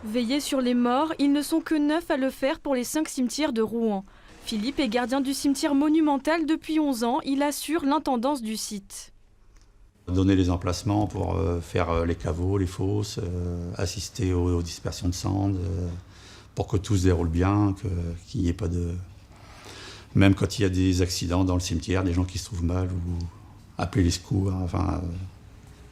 Veiller sur les morts, ils ne sont que 9 à le faire pour les 5 cimetières de Rouen. Philippe est gardien du cimetière monumental depuis 11 ans, il assure l'intendance du site. Donner les emplacements pour faire les caveaux, les fosses, assister aux dispersions de cendres, pour que tout se déroule bien, qu'il n'y ait pas de... Même quand il y a des accidents dans le cimetière, des gens qui se trouvent mal, ou appeler les secours, enfin...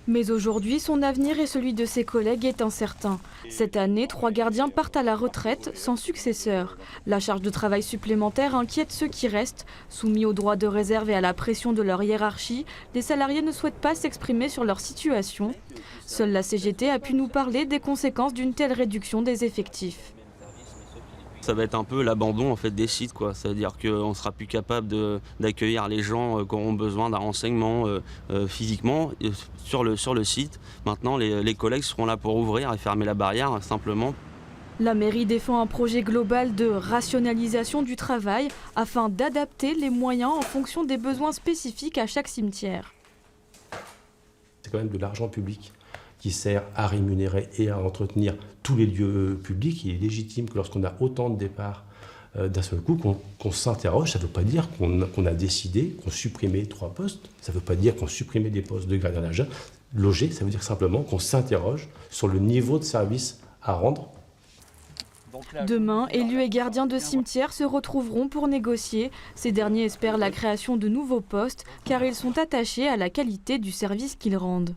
Mais aujourd'hui, son avenir et celui de ses collègues est incertain. Cette année, 3 gardiens partent à la retraite sans successeur. La charge de travail supplémentaire inquiète ceux qui restent. Soumis aux droits de réserve et à la pression de leur hiérarchie, les salariés ne souhaitent pas s'exprimer sur leur situation. Seule la CGT a pu nous parler des conséquences d'une telle réduction des effectifs. Ça va être un peu l'abandon en fait, des sites, quoi. C'est-à-dire qu'on ne sera plus capable d'accueillir les gens qui auront besoin d'un renseignement physiquement sur le site. Maintenant, les collègues seront là pour ouvrir et fermer la barrière, simplement. La mairie défend un projet global de rationalisation du travail afin d'adapter les moyens en fonction des besoins spécifiques à chaque cimetière. C'est quand même de l'argent public qui sert à rémunérer et à entretenir tous les lieux publics. Il est légitime que lorsqu'on a autant de départs d'un seul coup, qu'on s'interroge. Ça ne veut pas dire qu'on a décidé qu'on supprimait 3 postes. Ça ne veut pas dire qu'on supprimait des postes de gardien logés. Ça veut dire simplement qu'on s'interroge sur le niveau de service à rendre. Demain, élus et gardiens de cimetières se retrouveront pour négocier. Ces derniers espèrent la création de nouveaux postes car ils sont attachés à la qualité du service qu'ils rendent.